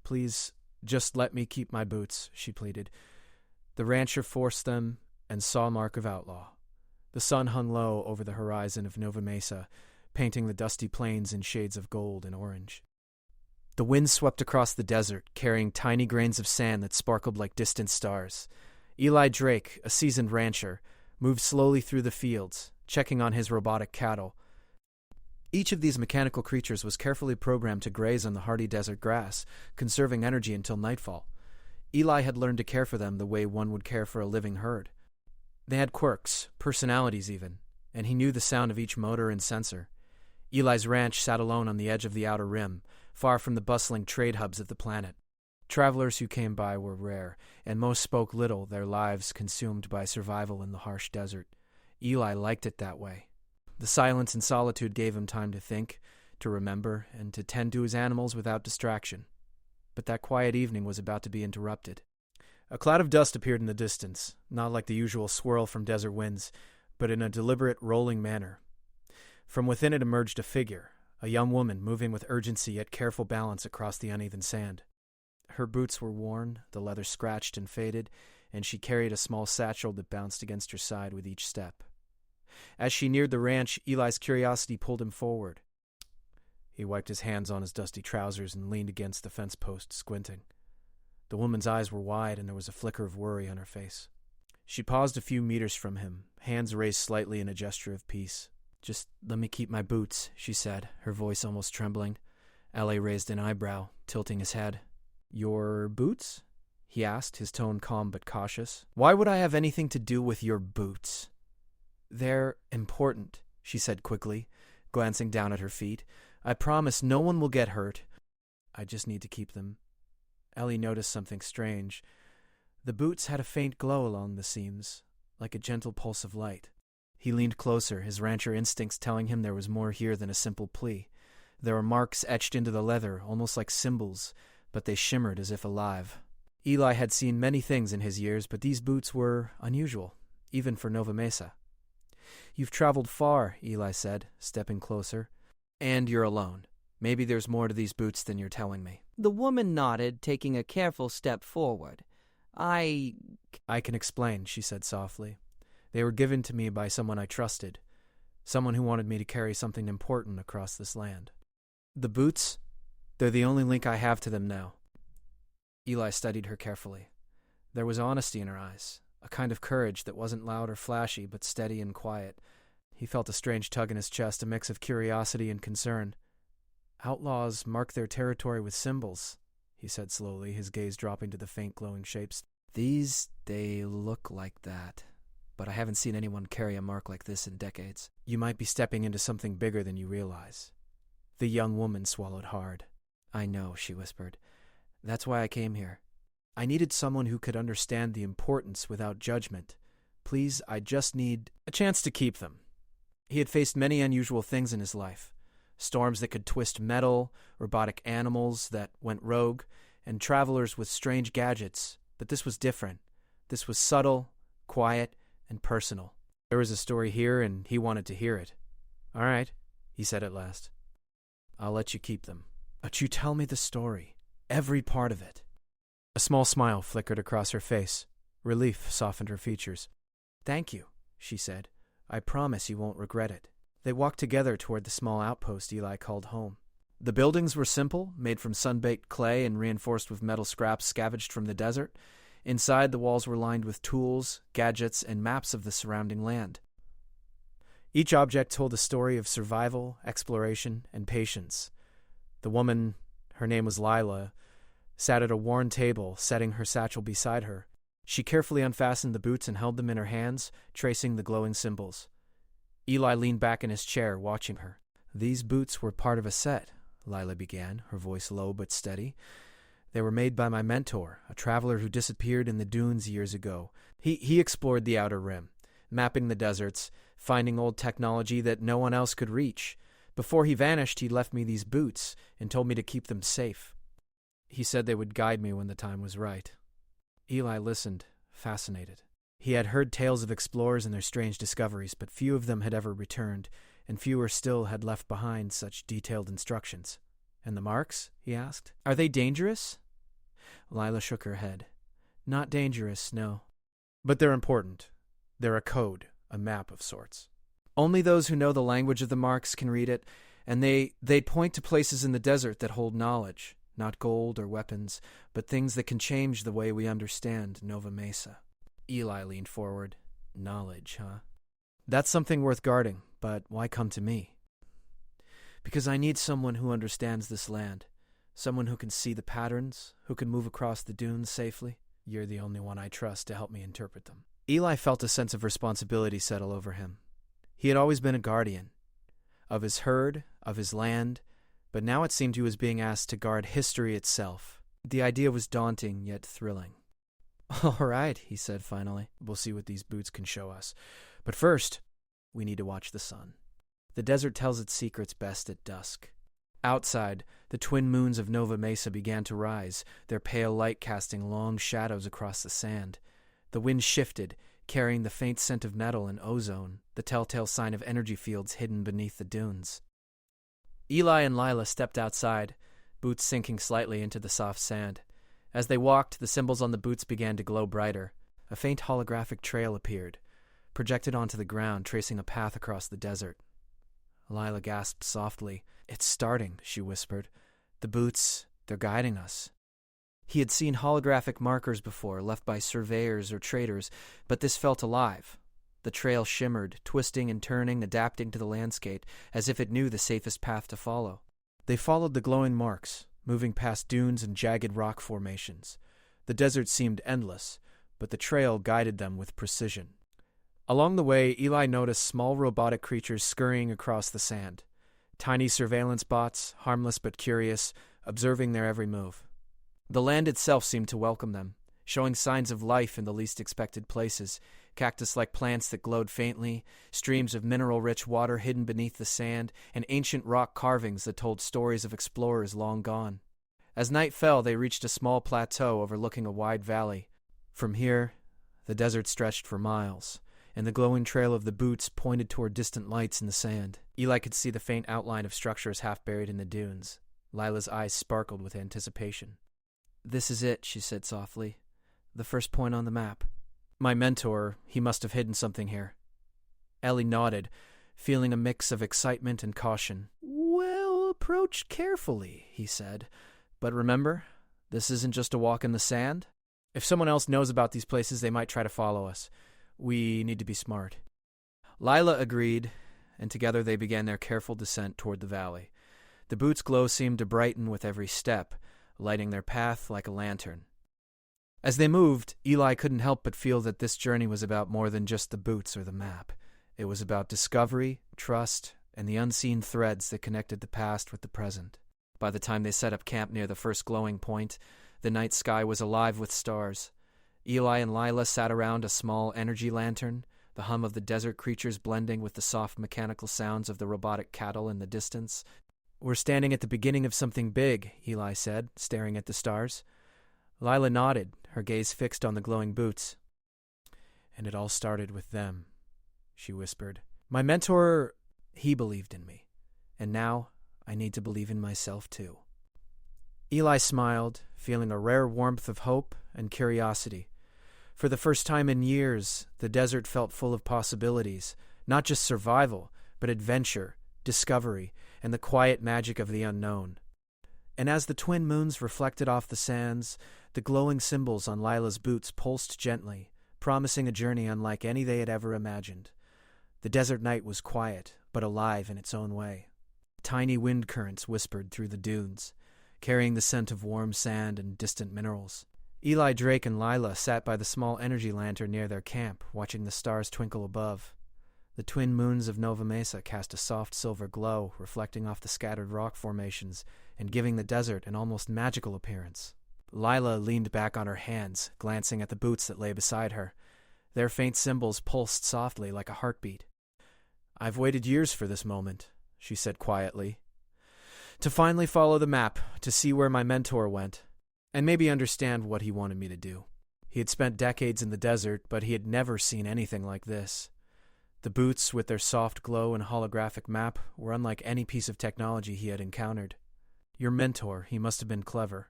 Please, just let me keep my boots, she pleaded. The rancher forced them and saw a mark of Outlaw. The sun hung low over the horizon of Nova Mesa, painting the dusty plains in shades of gold and orange. The wind swept across the desert, carrying tiny grains of sand that sparkled like distant stars. Eli Drake, a seasoned rancher, moved slowly through the fields, checking on his robotic cattle. Each of these mechanical creatures was carefully programmed to graze on the hardy desert grass, conserving energy until nightfall. Eli had learned to care for them the way one would care for a living herd. They had quirks, personalities even, and he knew the sound of each motor and sensor. Eli's ranch sat alone on the edge of the outer rim, far from the bustling trade hubs of the planet. Travelers who came by were rare, and most spoke little, their lives consumed by survival in the harsh desert. Eli liked it that way. The silence and solitude gave him time to think, to remember, and to tend to his animals without distraction. But that quiet evening was about to be interrupted. A cloud of dust appeared in the distance, not like the usual swirl from desert winds, but in a deliberate, rolling manner. From within it emerged a figure, a young woman moving with urgency yet careful balance across the uneven sand. Her boots were worn, the leather scratched and faded, and she carried a small satchel that bounced against her side with each step. As she neared the ranch, Eli's curiosity pulled him forward. He wiped his hands on his dusty trousers and leaned against the fence post, squinting. The woman's eyes were wide, and there was a flicker of worry on her face. She paused a few meters from him, hands raised slightly in a gesture of peace. "Just let me keep my boots," she said, her voice almost trembling. L.A. raised an eyebrow, tilting his head. "Your boots?" he asked, his tone calm but cautious. "Why would I have anything to do with your boots?" "They're important," she said quickly, glancing down at her feet. "I promise no one will get hurt. I just need to keep them." Ellie noticed something strange. The boots had a faint glow along the seams, like a gentle pulse of light. He leaned closer, his rancher instincts telling him there was more here than a simple plea. There were marks etched into the leather, almost like symbols, but they shimmered as if alive. Eli had seen many things in his years, but these boots were unusual, even for Nova Mesa. "You've traveled far," Eli said, stepping closer. "And you're alone. Maybe there's more to these boots than you're telling me." The woman nodded, taking a careful step forward. I can explain," she said softly. "They were given to me by someone I trusted, someone who wanted me to carry something important across this land. The boots, they're the only link I have to them now." Eli studied her carefully. There was honesty in her eyes, a kind of courage that wasn't loud or flashy, but steady and quiet. He felt a strange tug in his chest, a mix of curiosity and concern. "Outlaws mark their territory with symbols," he said slowly, his gaze dropping to the faint glowing shapes. They look like that, but I haven't seen anyone carry a mark like this in decades. You might be stepping into something bigger than you realize." The young woman swallowed hard. "I know," she whispered. "That's why I came here. I needed someone who could understand the importance without judgment. Please, I just need a chance to keep them." He had faced many unusual things in his life. Storms that could twist metal, robotic animals that went rogue, and travelers with strange gadgets. But this was different. This was subtle, quiet, and personal. There was a story here, and he wanted to hear it. "All right," he said at last. "I'll let you keep them. But you tell me the story. Every part of it." A small smile flickered across her face. Relief softened her features. "Thank you," she said. "I promise you won't regret it." They walked together toward the small outpost Eli called home. The buildings were simple, made from sun-baked clay and reinforced with metal scraps scavenged from the desert. Inside, the walls were lined with tools, gadgets, and maps of the surrounding land. Each object told a story of survival, exploration, and patience. The woman, her name was Lila, sat at a worn table, setting her satchel beside her. She carefully unfastened the boots and held them in her hands, tracing the glowing symbols. Eli leaned back in his chair, watching her. "These boots were part of a set," Lila began, her voice low but steady. "They were made by my mentor, a traveler who disappeared in the dunes years ago. He explored the outer rim, mapping the deserts, finding old technology that no one else could reach. Before he vanished, he left me these boots and told me to keep them safe. He said they would guide me when the time was right." Eli listened, fascinated. He had heard tales of explorers and their strange discoveries, but few of them had ever returned, and fewer still had left behind such detailed instructions. "And the marks?" he asked. "Are they dangerous?" Lila shook her head. Not dangerous, no. But they're important. They're a code, a map of sorts. Only those who know the language of the marks can read it, and they'd point to places in the desert that hold knowledge, not gold or weapons, but things that can change the way we understand Nova Mesa. Eli leaned forward. Knowledge, huh? That's something worth guarding, but why come to me? Because I need someone who understands this land, someone who can see the patterns, who can move across the dunes safely. You're the only one I trust to help me interpret them. Eli felt a sense of responsibility settle over him. He had always been a guardian, of his herd, of his land, but now it seemed he was being asked to guard history itself. The idea was daunting, yet thrilling. All right, he said finally. We'll see what these boots can show us. But first, we need to watch the sun. The desert tells its secrets best at dusk. Outside, the twin moons of Nova Mesa began to rise, their pale light casting long shadows across the sand. The wind shifted, carrying the faint scent of metal and ozone, the telltale sign of energy fields hidden beneath the dunes. Eli and Lila stepped outside, boots sinking slightly into the soft sand. As they walked, the symbols on the boots began to glow brighter. A faint holographic trail appeared, projected onto the ground, tracing a path across the desert. Lila gasped softly. It's starting, she whispered. The boots, they're guiding us. He had seen holographic markers before, left by surveyors or traders, but this felt alive. The trail shimmered, twisting and turning, adapting to the landscape, as if it knew the safest path to follow. They followed the glowing marks, moving past dunes and jagged rock formations. The desert seemed endless, but the trail guided them with precision. Along the way, Eli noticed small robotic creatures scurrying across the sand. Tiny surveillance bots, harmless but curious, observing their every move. The land itself seemed to welcome them, showing signs of life in the least expected places, cactus-like plants that glowed faintly, streams of mineral-rich water hidden beneath the sand, and ancient rock carvings that told stories of explorers long gone. As night fell, they reached a small plateau overlooking a wide valley. From here, the desert stretched for miles, and the glowing trail of the boots pointed toward distant lights in the sand. Eli could see the faint outline of structures half buried in the dunes. Lila's eyes sparkled with anticipation. This is it, she said softly. The first point on the map. My mentor, he must have hidden something here. Ellie nodded, feeling a mix of excitement and caution. Well, approach carefully, he said. But remember, this isn't just a walk in the sand. If someone else knows about these places, they might try to follow us. We need to be smart. Lila agreed, and together they began their careful descent toward the valley. The boots' glow seemed to brighten with every step, lighting their path like a lantern. As they moved, Eli couldn't help but feel that this journey was about more than just the boots or the map. It was about discovery, trust, and the unseen threads that connected the past with the present. By the time they set up camp near the first glowing point, the night sky was alive with stars. Eli and Lila sat around a small energy lantern, the hum of the desert creatures blending with the soft mechanical sounds of the robotic cattle in the distance. We're standing at the beginning of something big, Eli said, staring at the stars. Lila nodded, her gaze fixed on the glowing boots. And it all started with them, she whispered. My mentor, he believed in me. And now I need to believe in myself too. Eli smiled, feeling a rare warmth of hope and curiosity. For the first time in years, the desert felt full of possibilities, not just survival, but adventure, discovery, and the quiet magic of the unknown. And as the twin moons reflected off the sands, the glowing symbols on Lila's boots pulsed gently, promising a journey unlike any they had ever imagined. The desert night was quiet, but alive in its own way. Tiny wind currents whispered through the dunes, carrying the scent of warm sand and distant minerals. Eli, Drake, and Lila sat by the small energy lantern near their camp, watching the stars twinkle above. The twin moons of Nova Mesa cast a soft silver glow, reflecting off the scattered rock formations and giving the desert an almost magical appearance. Lila leaned back on her hands, glancing at the boots that lay beside her. Their faint symbols pulsed softly like a heartbeat. I've waited years for this moment, she said quietly. To finally follow the map, to see where my mentor went, and maybe understand what he wanted me to do. He had spent decades in the desert, but he had never seen anything like this. The boots, with their soft glow and holographic map, were unlike any piece of technology he had encountered. Your mentor, he must have been clever,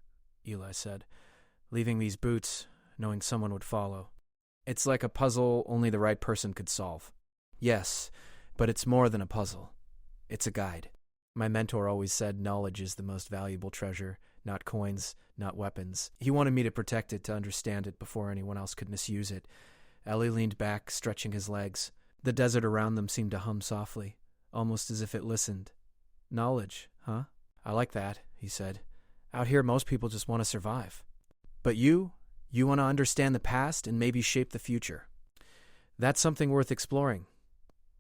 Eli said. leaving these boots, knowing someone would follow. It's like a puzzle only the right person could solve. Yes, but it's more than a puzzle. It's a guide. My mentor always said knowledge is the most valuable treasure, not coins, not weapons. He wanted me to protect it, to understand it before anyone else could misuse it. Ellie leaned back, stretching his legs. The desert around them seemed to hum softly, almost as if it listened. Knowledge, huh? I like that, he said. Out here, most people just want to survive. But you want to understand the past and maybe shape the future. That's something worth exploring.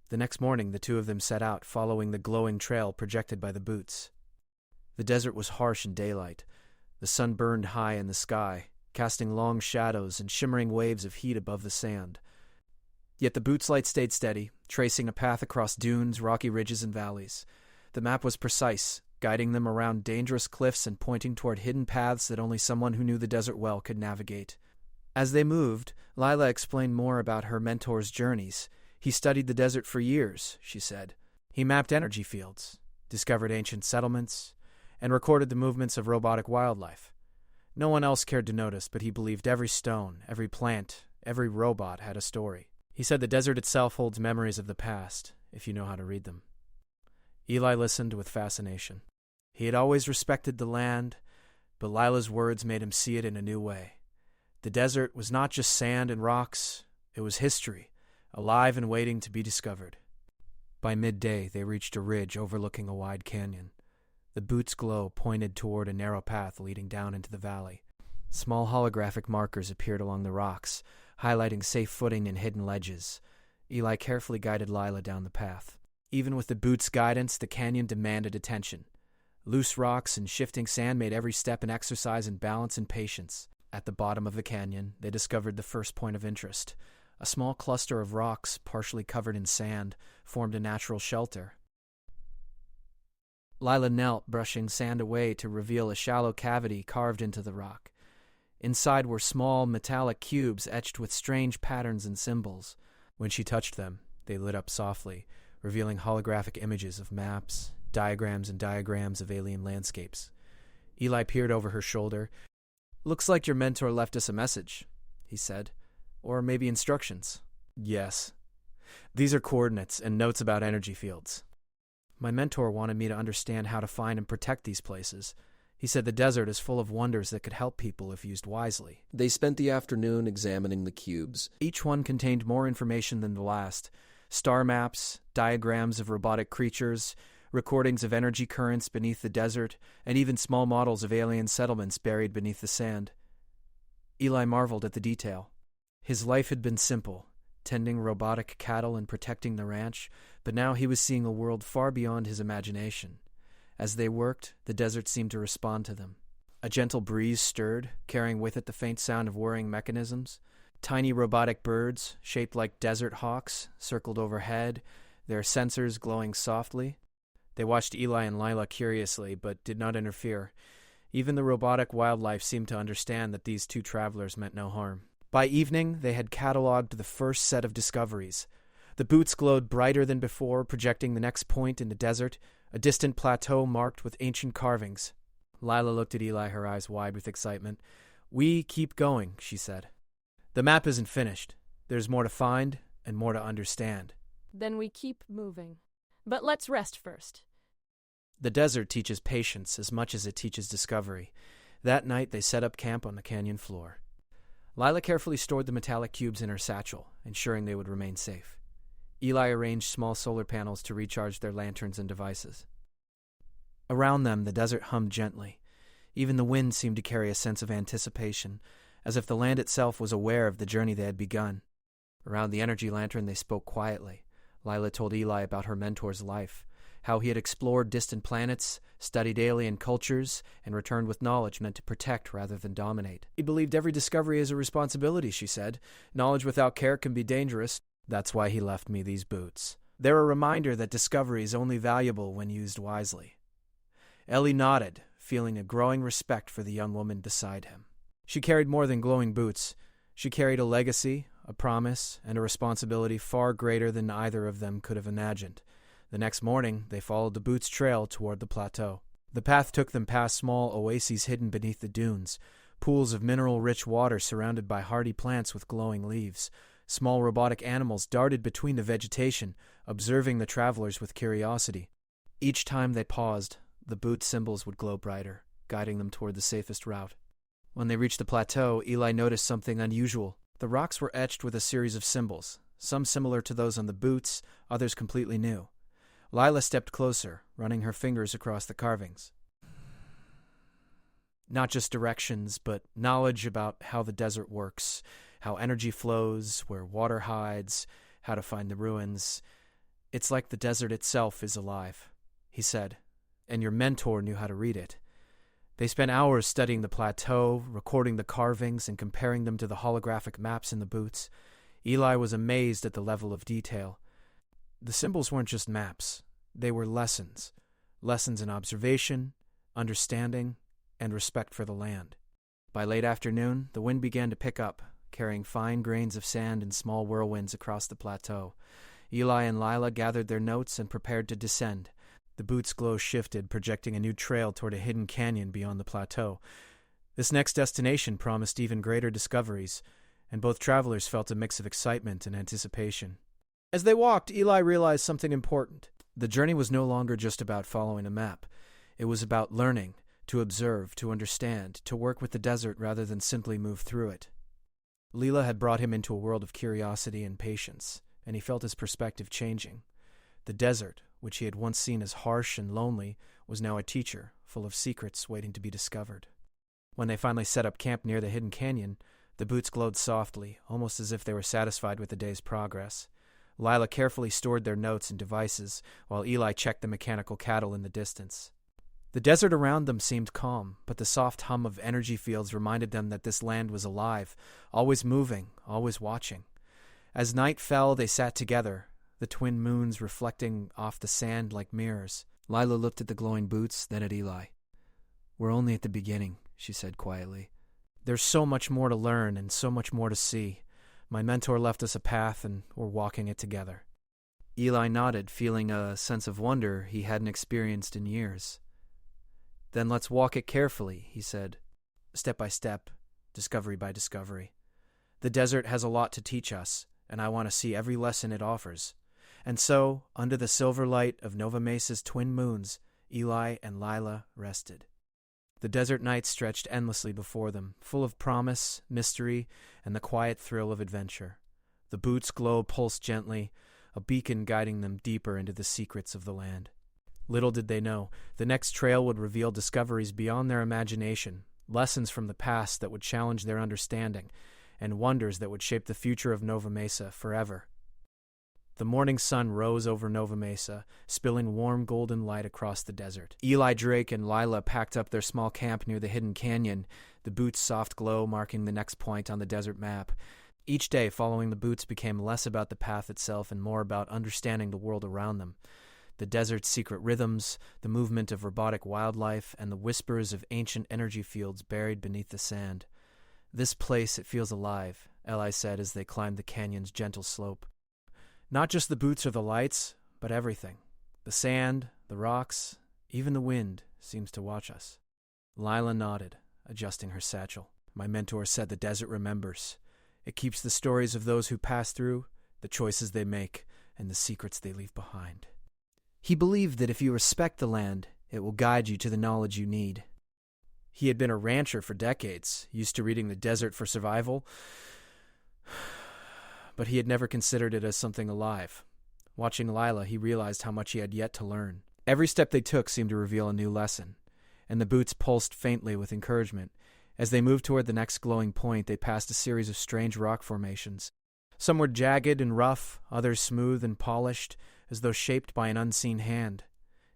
The next morning, the two of them set out, following the glowing trail projected by the boots. The desert was harsh in daylight. The sun burned high in the sky, casting long shadows and shimmering waves of heat above the sand. Yet the boots' light stayed steady, tracing a path across dunes, rocky ridges, and valleys. The map was precise, guiding them around dangerous cliffs and pointing toward hidden paths that only someone who knew the desert well could navigate. As they moved, Lila explained more about her mentor's journeys. He studied the desert for years, she said. He mapped energy fields, discovered ancient settlements, and recorded the movements of robotic wildlife. No one else cared to notice, but he believed every stone, every plant, every robot had a story. He said the desert itself holds memories of the past, if you know how to read them. Eli listened with fascination. He had always respected the land, but Lila's words made him see it in a new way. The desert was not just sand and rocks, it was history, alive and waiting to be discovered. By midday, they reached a ridge overlooking a wide canyon. The boots' glow pointed toward a narrow path leading down into the valley. Small holographic markers appeared along the rocks, highlighting safe footing in hidden ledges. Eli carefully guided Lila down the path. Even with the boots' guidance, the canyon demanded attention. Loose rocks and shifting sand made every step an exercise in balance and patience. At the bottom of the canyon, they discovered the first point of interest. A small cluster of rocks, partially covered in sand, formed a natural shelter. Lila knelt, brushing sand away to reveal a shallow cavity carved into the rock. Inside were small, metallic cubes etched with strange patterns and symbols. When she touched them, they lit up softly, revealing holographic images of maps, diagrams of alien landscapes. Eli peered over her shoulder. "Looks like your mentor left us a message," he said. "Or maybe instructions." "Yes. These are coordinates and notes about energy fields. My mentor wanted me to understand how to find and protect these places. He said the desert is full of wonders that could help people if used wisely." They spent the afternoon examining the cubes. Each one contained more information than the last. Star maps, diagrams of robotic creatures, recordings of energy currents beneath the desert, and even small models of alien settlements buried beneath the sand. Eli marveled at the detail. His life had been simple, tending robotic cattle and protecting the ranch, but now he was seeing a world far beyond his imagination. As they worked, the desert seemed to respond to them. A gentle breeze stirred, carrying with it the faint sound of whirring mechanisms. Tiny robotic birds, shaped like desert hawks, circled overhead, their sensors glowing softly. They watched Eli and Lila curiously, but did not interfere. Even the robotic wildlife seemed to understand that these two travelers meant no harm. By evening, they had cataloged the first set of discoveries. The boots glowed brighter than before, projecting the next point in the desert, a distant plateau marked with ancient carvings. Lila looked at Eli, her eyes wide with excitement. "We keep going," she said. "The map isn't finished. There's more to find and more to understand." "Then we keep moving. But let's rest first." The desert teaches patience as much as it teaches discovery. That night, they set up camp on the canyon floor. Lila carefully stored the metallic cubes in her satchel, ensuring they would remain safe. Eli arranged small solar panels to recharge their lanterns and devices. Around them, the desert hummed gently. Even the wind seemed to carry a sense of anticipation, as if the land itself was aware of the journey they had begun. Around the energy lantern, they spoke quietly. Lila told Eli about her mentor's life, how he had explored distant planets, studied alien cultures, and returned with knowledge meant to protect rather than dominate. He believed every discovery is a responsibility, she said. Knowledge without care can be dangerous. That's why he left me these boots. They're a reminder that discovery is only valuable when used wisely. Ellie nodded, feeling a growing respect for the young woman beside him. She carried more than glowing boots. She carried a legacy, a promise, and a responsibility far greater than either of them could have imagined. The next morning, they followed the boots' trail toward the plateau. The path took them past small oases hidden beneath the dunes, pools of mineral-rich water surrounded by hardy plants with glowing leaves. Small robotic animals darted between the vegetation, observing the travelers with curiosity. Each time they paused, the boot symbols would glow brighter, guiding them toward the safest route. When they reached the plateau, Eli noticed something unusual. The rocks were etched with a series of symbols, some similar to those on the boots, others completely new. Lila stepped closer, running her fingers across the carvings. Not just directions, but knowledge about how the desert works, how energy flows, where water hides, how to find the ruins. It's like the desert itself is alive, he said, and your mentor knew how to read it. They spent hours studying the plateau, recording the carvings, and comparing them to the holographic maps in the boots. Eli was amazed at the level of detail. The symbols weren't just maps. They were lessons. Lessons in observation, understanding, and respect for the land. By late afternoon, the wind began to pick up, carrying fine grains of sand and small whirlwinds across the plateau. Eli and Lila gathered their notes and prepared to descend. The boots' glow shifted, projecting a new trail toward a hidden canyon beyond the plateau. This next destination promised even greater discoveries, and both travelers felt a mix of excitement and anticipation. As they walked, Eli realized something important. The journey was no longer just about following a map. It was about learning, to observe, to understand, to work with the desert rather than simply move through it. Lila had brought him into a world of curiosity and patience, and he felt his perspective changing. The desert, which he had once seen as harsh and lonely, was now a teacher, full of secrets waiting to be discovered. When they finally set up camp near the hidden canyon, the boots glowed softly, almost as if they were satisfied with the day's progress. Lila carefully stored their notes and devices, while Eli checked the mechanical cattle in the distance. The desert around them seemed calm, but the soft hum of energy fields reminded them that this land was alive, always moving, always watching. As night fell, they sat together, the twin moons reflecting off the sand like mirrors. Lila looked at the glowing boots, then at Eli. "We're only at the beginning," she said quietly. "There's so much more to learn and so much more to see. My mentor left us a path, and we're walking it together." Eli nodded, feeling a sense of wonder he hadn't experienced in years. "Then let's walk it carefully," he said, "step by step, discovery by discovery. The desert has a lot to teach us, and I want to see every lesson it offers." And so, under the silver light of Nova Mesa's twin moons, Eli and Lila rested. The desert night stretched endlessly before them, full of promise, mystery, and the quiet thrill of adventure. The boots' glow pulsed gently, a beacon guiding them deeper into the secrets of the land. Little did they know, the next trail would reveal discoveries beyond their imagination, lessons from the past that would challenge their understanding, and wonders that would shape the future of Nova Mesa forever. The morning sun rose over Nova Mesa, spilling warm golden light across the desert. Eli Drake and Lila packed up their small camp near the hidden canyon, the boots' soft glow marking the next point on the desert map. Each day following the boots became less about the path itself and more about understanding the world around them. The desert's secret rhythms, the movement of robotic wildlife, and the whispers of ancient energy fields buried beneath the sand. "This place, it feels alive," Eli said as they climbed the canyon's gentle slope. "Not just the boots or the lights, but everything. The sand, the rocks, even the wind seems to watch us." Lila nodded, adjusting her satchel. "My mentor said the desert remembers. It keeps the stories of those who pass through, the choices they make, and the secrets they leave behind." He believed that if you respect the land, it will guide you to the knowledge you need. He had been a rancher for decades, used to reading the desert for survival, but he had never considered it as something alive. Watching Lila, he realized how much he had yet to learn. Every step they took seemed to reveal a new lesson, and the boots pulsed faintly with encouragement. As they moved toward the next glowing point, they passed a series of strange rock formations. Some were jagged and rough, others smooth and polished, as though shaped by an unseen hand.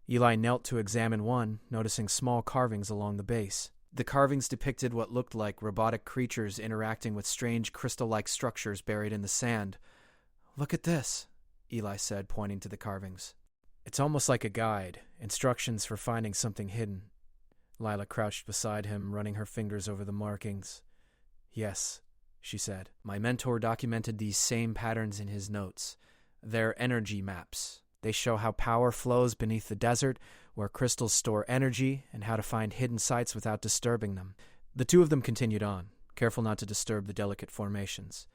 Eli knelt to examine one, noticing small carvings along the base. The carvings depicted what looked like robotic creatures interacting with strange crystal-like structures buried in the sand. "Look at this," Eli said, pointing to the carvings. "It's almost like a guide, instructions for finding something hidden." Lila crouched beside him, running her fingers over the markings. "Yes," she said. "My mentor documented these same patterns in his notes. They're energy maps. They show how power flows beneath the desert, where crystals store energy, and how to find hidden sites without disturbing them. The two of them continued on, careful not to disturb the delicate formations.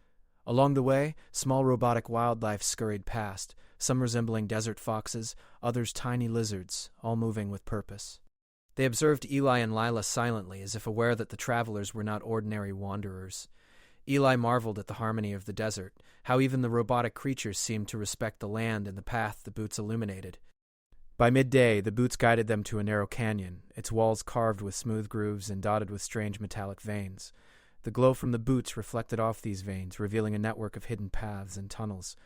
Along the way, small robotic wildlife scurried past, some resembling desert foxes, others tiny lizards, all moving with purpose. They observed Eli and Lila silently, as if aware that the travelers were not ordinary wanderers. Eli marveled at the harmony of the desert, how even the robotic creatures seemed to respect the land and the path the boots illuminated. By midday, the boots guided them to a narrow canyon, its walls carved with smooth grooves and dotted with strange metallic veins. The glow from the boots reflected off these veins, revealing a network of hidden paths and tunnels.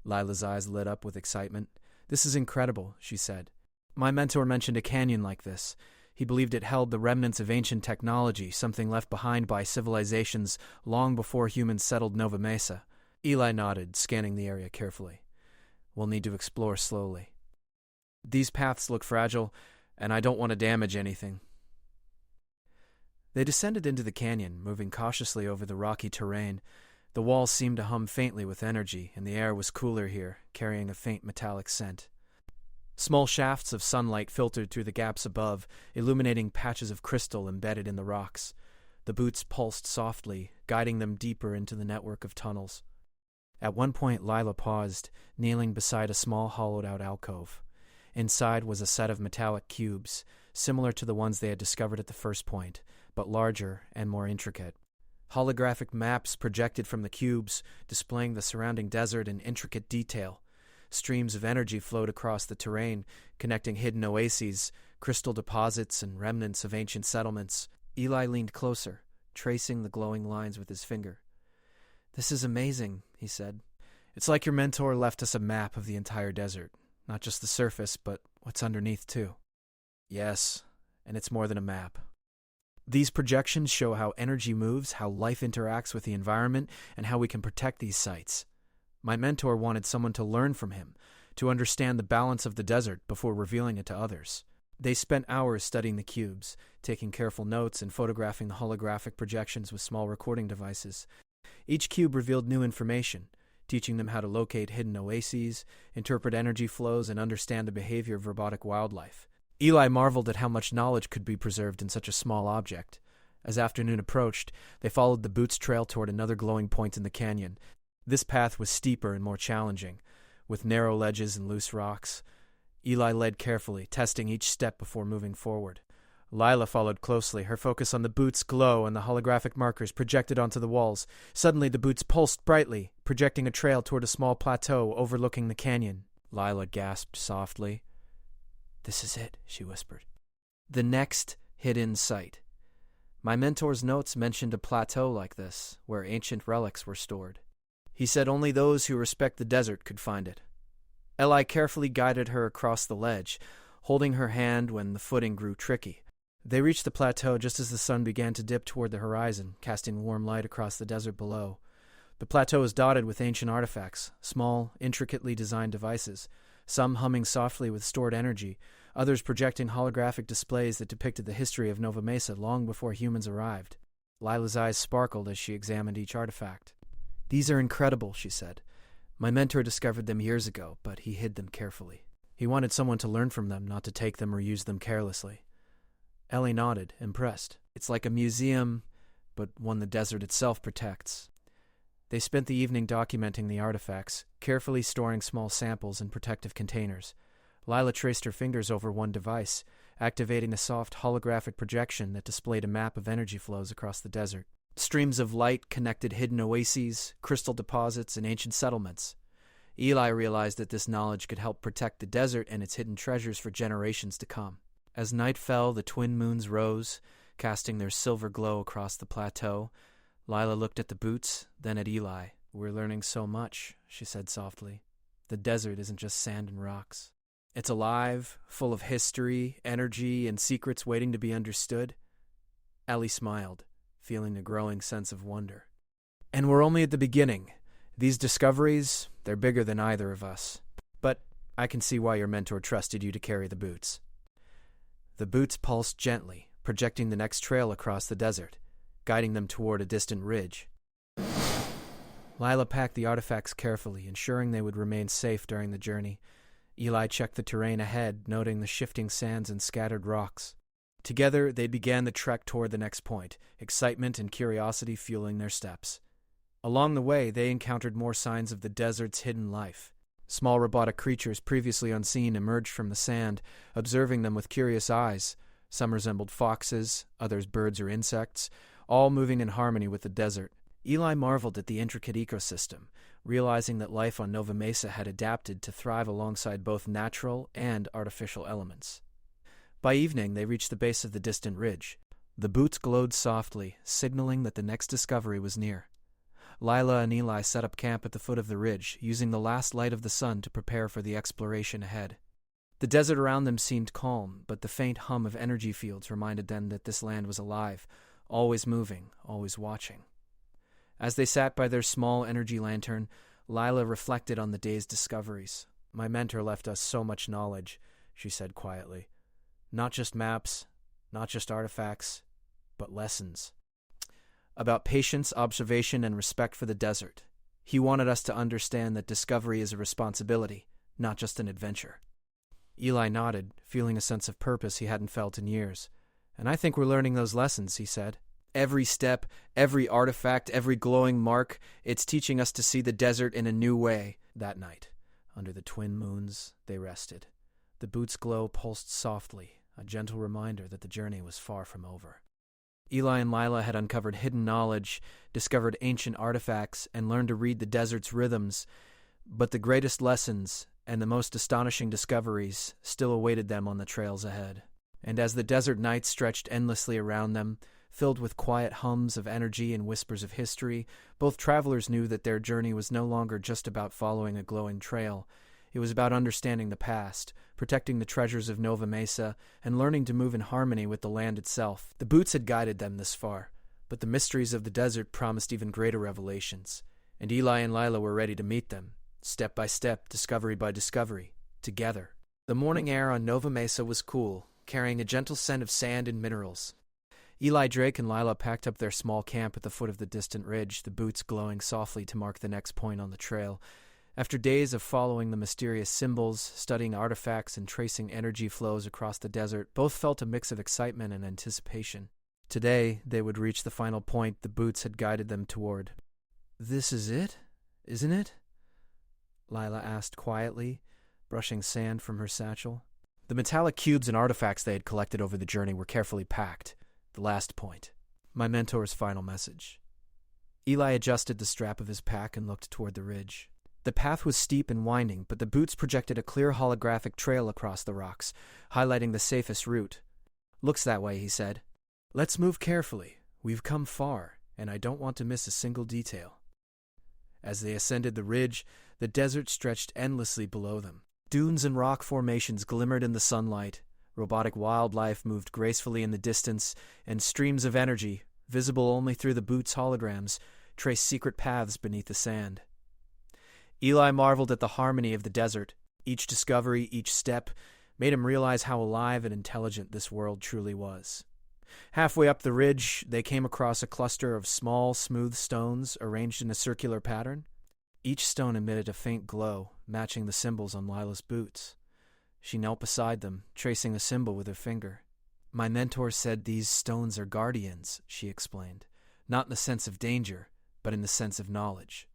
Lila's eyes lit up with excitement. "This is incredible," she said. "My mentor mentioned a canyon like this. He believed it held the remnants of ancient technology, something left behind by civilizations long before humans settled Nova Mesa." Eli nodded, scanning the area carefully. "We'll need to explore slowly. These paths look fragile, and I don't want to damage anything." They descended into the canyon, moving cautiously over the rocky terrain. The walls seemed to hum faintly with energy, and the air was cooler here, carrying a faint metallic scent. Small shafts of sunlight filtered through the gaps above, illuminating patches of crystal embedded in the rocks. The boots pulsed softly, guiding them deeper into the network of tunnels. At one point, Lila paused, kneeling beside a small hollowed-out alcove. Inside was a set of metallic cubes, similar to the ones they had discovered at the first point, but larger and more intricate. Holographic maps projected from the cubes, displaying the surrounding desert in intricate detail. Streams of energy flowed across the terrain, connecting hidden oases, crystal deposits, and remnants of ancient settlements. Eli leaned closer, tracing the glowing lines with his finger. "This is amazing," he said. "It's like your mentor left us a map of the entire desert. Not just the surface, but what's underneath, too." "Yes, and it's more than a map. These projections show how energy moves, how life interacts with the environment, and how we can protect these sites. My mentor wanted someone to learn from him, to understand the balance of the desert before revealing it to others." They spent hours studying the cubes, taking careful notes and photographing the holographic projections with small recording devices. Each cube revealed new information, teaching them how to locate hidden oases, interpret energy flows, and understand the behavior of robotic wildlife. Eli marveled at how much knowledge could be preserved in such a small object. As afternoon approached, they followed the boots' trail toward another glowing point in the canyon. This path was steeper and more challenging, with narrow ledges and loose rocks. Eli led carefully, testing each step before moving forward. Lila followed closely, her focus on the boots' glow and the holographic markers projected onto the walls. Suddenly, the boots pulsed brightly, projecting a trail toward a small plateau overlooking the canyon. Lila gasped softly. "This is it," she whispered. The next hidden site. My mentor's notes mentioned a plateau like this, where ancient relics were stored. He said only those who respect the desert could find it. Eli carefully guided her across the ledge, holding her hand when the footing grew tricky. They reached the plateau just as the sun began to dip toward the horizon, casting warm light across the desert below. The plateau is dotted with ancient artifacts, small, intricately designed devices, some humming softly with stored energy, others projecting holographic displays that depicted the history of Nova Mesa long before humans arrived. Lila's eyes sparkled as she examined each artifact. "These are incredible," she said. "My mentor discovered them years ago, but he hid them carefully. He wanted someone to learn from them, not to take them or use them carelessly." Ellie nodded, impressed. "It's like a museum, but one the desert itself protects." They spent the evening documenting the artifacts, carefully storing small samples in protective containers. Lila traced her fingers over one device, activating a soft holographic projection that displayed a map of energy flows across the desert. Streams of light connected hidden oases, crystal deposits, and ancient settlements. Eli realized that this knowledge could help protect the desert and its hidden treasures for generations to come. As night fell, the twin moons rose, casting their silver glow across the plateau. Lila looked at the boots, then at Eli. "We're learning so much," she said softly. "The desert isn't just sand and rocks. It's alive, full of history, energy, and secrets waiting to be understood." Ellie smiled, feeling a growing sense of wonder. "And we're only at the beginning. These discoveries, they're bigger than either of us. But I can see why your mentor trusted you to carry the boots." The boots pulsed gently, projecting the next trail across the desert, guiding them toward a distant ridge. Lila packed the artifacts carefully, ensuring they would remain safe during the journey. Eli checked the terrain ahead, noting the shifting sands and scattered rocks. Together, they began the trek toward the next point, excitement and curiosity fueling their steps. Along the way, they encountered more signs of the desert's hidden life. Small robotic creatures previously unseen emerged from the sand, observing them with curious eyes. Some resembled foxes, others birds or insects, all moving in harmony with the desert. Eli marveled at the intricate ecosystem, realizing that life on Nova Mesa had adapted to thrive alongside both natural and artificial elements. By evening, they reached the base of the distant ridge. The boots glowed softly, signaling that the next discovery was near. Lila and Eli set up camp at the foot of the ridge, using the last light of the sun to prepare for the exploration ahead. The desert around them seemed calm, but the faint hum of energy fields reminded them that this land was alive, always moving, always watching. As they sat by their small energy lantern, Lila reflected on the day's discoveries. "My mentor left us so much knowledge," she said quietly. "Not just maps, not just artifacts, but lessons. About patience, observation, and respect for the desert. He wanted us to understand that discovery is a responsibility, not just an adventure." Eli nodded, feeling a sense of purpose he hadn't felt in years. "And I think we're learning those lessons," he said. "Every step, every artifact, every glowing mark, it's teaching us to see the desert in a new way." That night, under the twin moons, they rested. The boots' glow pulsed softly, a gentle reminder that the journey was far from over. Eli and Lila had uncovered hidden knowledge, discovered ancient artifacts, and learned to read the desert's rhythms, but the greatest lessons and the most astonishing discoveries still awaited them on the trails ahead. And as the desert night stretched endlessly around them, filled with quiet hums of energy and whispers of history, both travelers knew that their journey was no longer just about following a glowing trail. It was about understanding the past, protecting the treasures of Nova Mesa, and learning to move in harmony with the land itself. The boots had guided them this far, but the mysteries of the desert promised even greater revelations, and Eli and Lila were ready to meet them, step by step, discovery by discovery, together. The morning air on Nova Mesa was cool, carrying a gentle scent of sand and minerals. Eli Drake and Lila packed up their small camp at the foot of the distant ridge, the boots glowing softly to mark the next point on the trail. After days of following the mysterious symbols, studying artifacts, and tracing energy flows across the desert, both felt a mix of excitement and anticipation. Today, they would reach the final point the boots had guided them toward. "This is it, isn't it?" Lila asked quietly, brushing sand from her satchel. The metallic cubes and artifacts they had collected over the journey were carefully packed. The last point. My mentor's final message. Eli adjusted the strap of his pack and looked toward the ridge. The path was steep and winding, but the boots projected a clear holographic trail across the rocks, highlighting the safest route. "Looks that way," he said. "Let's move carefully. We've come far, and I don't want to miss a single detail." As they ascended the ridge, the desert stretched endlessly below them. Dunes and rock formations glimmered in the sunlight. Robotic wildlife moved gracefully in the distance, and streams of energy, visible only through the boots' holograms, traced secret paths beneath the sand. Eli marveled at the harmony of the desert. Each discovery, each step, made him realize how alive and intelligent this world truly was. Halfway up the ridge, they came across a cluster of small, smooth stones arranged in a circular pattern. Each stone emitted a faint glow, matching the symbols on Lila's boots. She knelt beside them, tracing a symbol with her finger. "My mentor said these stones are guardians," she explained. "Not in the sense of danger, but in the sense of knowledge.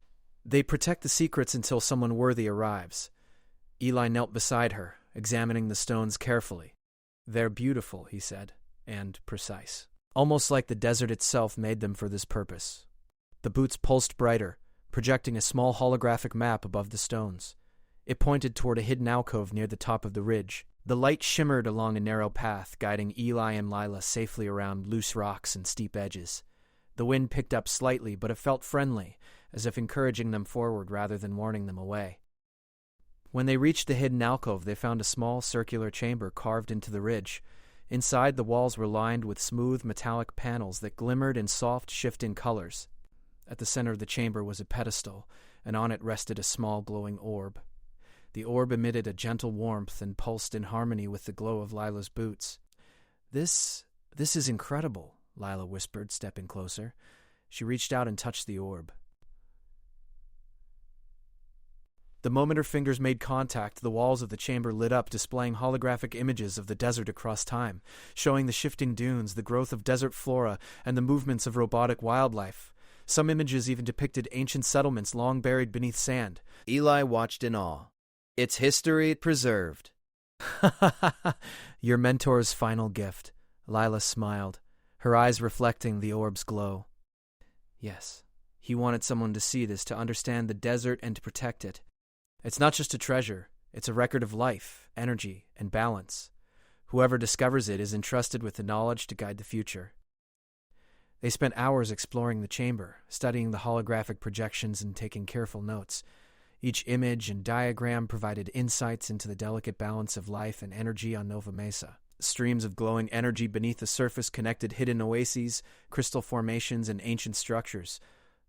They protect the secrets until someone worthy arrives." Eli knelt beside her, examining the stones carefully. "They're beautiful," he said, "and precise. Almost like the desert itself made them for this purpose." The boots pulsed brighter, projecting a small holographic map above the stones. It pointed toward a hidden alcove near the top of the ridge. The light shimmered along a narrow path, guiding Eli and Lila safely around loose rocks and steep edges. The wind picked up slightly, but it felt friendly, as if encouraging them forward rather than warning them away. When they reached the hidden alcove, they found a small circular chamber carved into the ridge. Inside, the walls were lined with smooth metallic panels that glimmered in soft, shifting colors. At the center of the chamber was a pedestal, and on it rested a small glowing orb. The orb emitted a gentle warmth and pulsed in harmony with the glow of Lila's boots. This is incredible," Lila whispered, stepping closer. She reached out and touched the orb. The moment her fingers made contact, the walls of the chamber lit up, displaying holographic images of the desert across time, showing the shifting dunes, the growth of desert flora, and the movements of robotic wildlife. Some images even depicted ancient settlements long buried beneath sand. Eli watched in awe. Its history preserved. Your mentor's final gift. Lila smiled, her eyes reflecting the orb's glow. Yes, he wanted someone to see this, to understand the desert and to protect it. It's not just a treasure, it's a record of life, energy, and balance. Whoever discovers it is entrusted with the knowledge to guide the future. They spent hours exploring the chamber, studying the holographic projections and taking careful notes. Each image and diagram provided insights into the delicate balance of life and energy on Nova Mesa. Streams of glowing energy beneath the surface connected hidden oases, crystal formations, and ancient structures.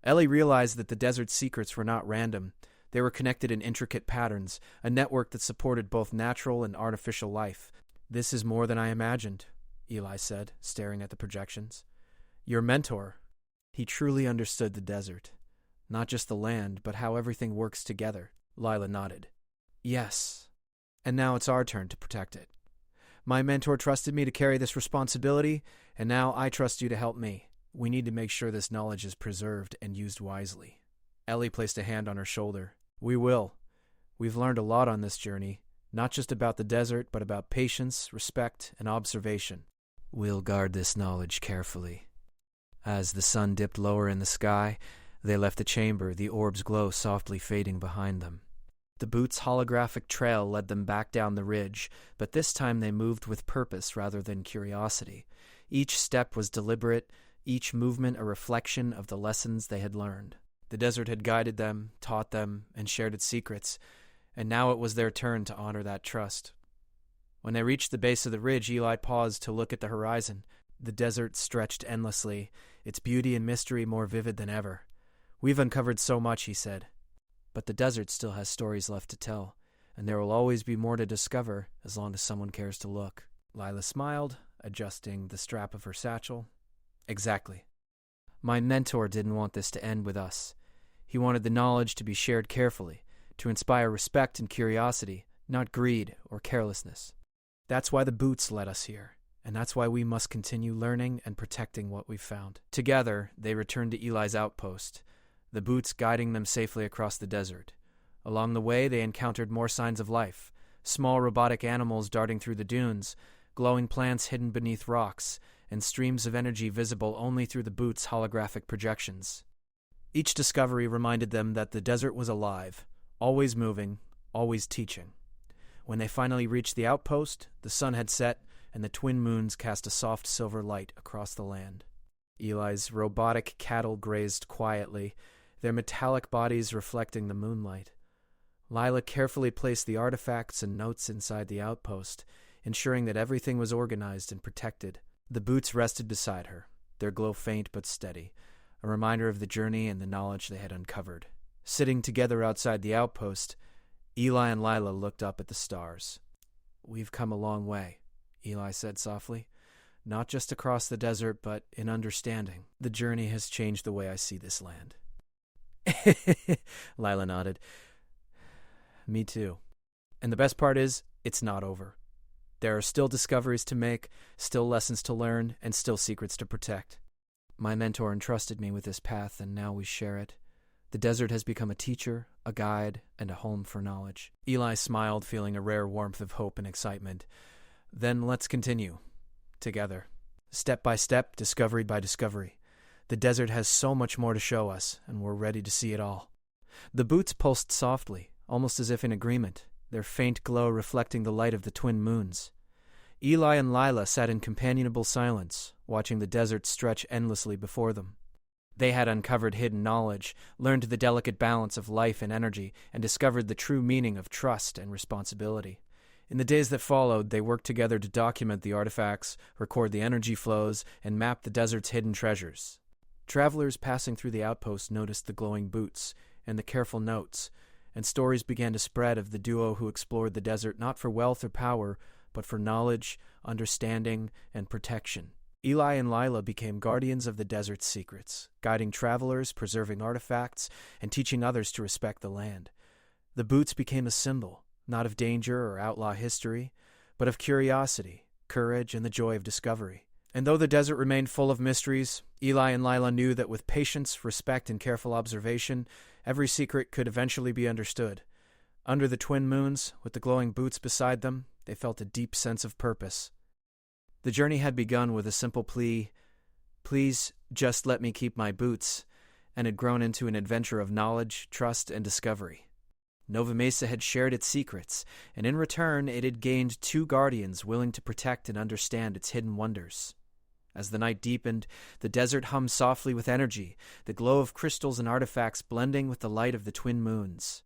Ellie realized that the desert's secrets were not random. They were connected in intricate patterns, a network that supported both natural and artificial life. "This is more than I imagined," Eli said, staring at the projections. "Your mentor, he truly understood the desert. Not just the land, but how everything works together." Lila nodded. "Yes, and now it's our turn to protect it. My mentor trusted me to carry this responsibility, and now I trust you to help me. We need to make sure this knowledge is preserved and used wisely." Ellie placed a hand on her shoulder. "We will. We've learned a lot on this journey, not just about the desert, but about patience, respect, and observation. We'll guard this knowledge carefully." As the sun dipped lower in the sky, they left the chamber, the orb's glow softly fading behind them. The boots' holographic trail led them back down the ridge, but this time they moved with purpose rather than curiosity. Each step was deliberate, each movement a reflection of the lessons they had learned. The desert had guided them, taught them, and shared its secrets, and now it was their turn to honor that trust. When they reached the base of the ridge, Eli paused to look at the horizon. The desert stretched endlessly, its beauty and mystery more vivid than ever. "We've uncovered so much," he said. "But the desert still has stories left to tell, and there will always be more to discover as long as someone cares to look." Lila smiled, adjusting the strap of her satchel. "Exactly. My mentor didn't want this to end with us. He wanted the knowledge to be shared carefully, to inspire respect and curiosity, not greed or carelessness. That's why the boots led us here, and that's why we must continue learning and protecting what we've found." Together, they returned to Eli's outpost, the boots guiding them safely across the desert. Along the way, they encountered more signs of life, small robotic animals darting through the dunes, glowing plants hidden beneath rocks, and streams of energy visible only through the boots' holographic projections. Each discovery reminded them that the desert was alive, always moving, always teaching. When they finally reached the outpost, the sun had set, and the twin moons cast a soft silver light across the land. Eli's robotic cattle grazed quietly, their metallic bodies reflecting the moonlight. Lila carefully placed the artifacts and notes inside the outpost, ensuring that everything was organized and protected. The boots rested beside her, their glow faint but steady, a reminder of the journey and the knowledge they had uncovered. Sitting together outside the outpost, Eli and Lila looked up at the stars. "We've come a long way," Eli said softly. "Not just across the desert, but in understanding. The journey has changed the way I see this land." Lila nodded. "Me too. And the best part is, it's not over. There are still discoveries to make, still lessons to learn, and still secrets to protect. My mentor entrusted me with this path, and now we share it. The desert has become a teacher, a guide, and a home for knowledge." Eli smiled, feeling a rare warmth of hope and excitement. "Then let's continue. Together. Step by step, discovery by discovery. The desert has so much more to show us, and we're ready to see it all." The boots pulsed softly, almost as if in agreement, their faint glow reflecting the light of the twin moons. Eli and Lila sat in companionable silence, watching the desert stretch endlessly before them. They had uncovered hidden knowledge, learned the delicate balance of life and energy, and discovered the true meaning of trust and responsibility. In the days that followed, they worked together to document the artifacts, record the energy flows, and map the desert's hidden treasures. Travelers passing through the outpost noticed the glowing boots and the careful notes, and stories began to spread of the duo who explored the desert not for wealth or power, but for knowledge, understanding, and protection. Eli and Lila became guardians of the desert's secrets, guiding travelers, preserving artifacts, and teaching others to respect the land. The boots became a symbol, not of danger or outlaw history, but of curiosity, courage, and the joy of discovery. And though the desert remained full of mysteries, Eli and Lila knew that with patience, respect, and careful observation, every secret could eventually be understood. Under the twin moons, with the glowing boots beside them, they felt a deep sense of purpose. The journey had begun with a simple plea, "Please, just let me keep my boots," and had grown into an adventure of knowledge, trust, and discovery. Nova Mesa had shared its secrets, and in return it had gained 2 guardians willing to protect and understand its hidden wonders. As the night deepened, the desert hummed softly with energy, the glow of crystals and artifacts blending with the light of the twin moons.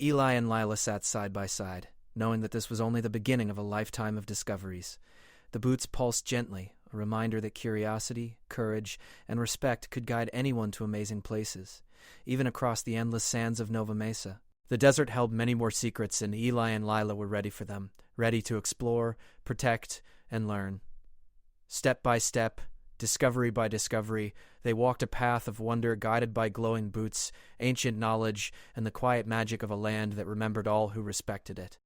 Eli and Lila sat side by side, knowing that this was only the beginning of a lifetime of discoveries. The boots pulsed gently, a reminder that curiosity, courage, and respect could guide anyone to amazing places, even across the endless sands of Nova Mesa. The desert held many more secrets, and Eli and Lila were ready for them, ready to explore, protect, and learn. Step by step, discovery by discovery, they walked a path of wonder guided by glowing boots, ancient knowledge, and the quiet magic of a land that remembered all who respected it.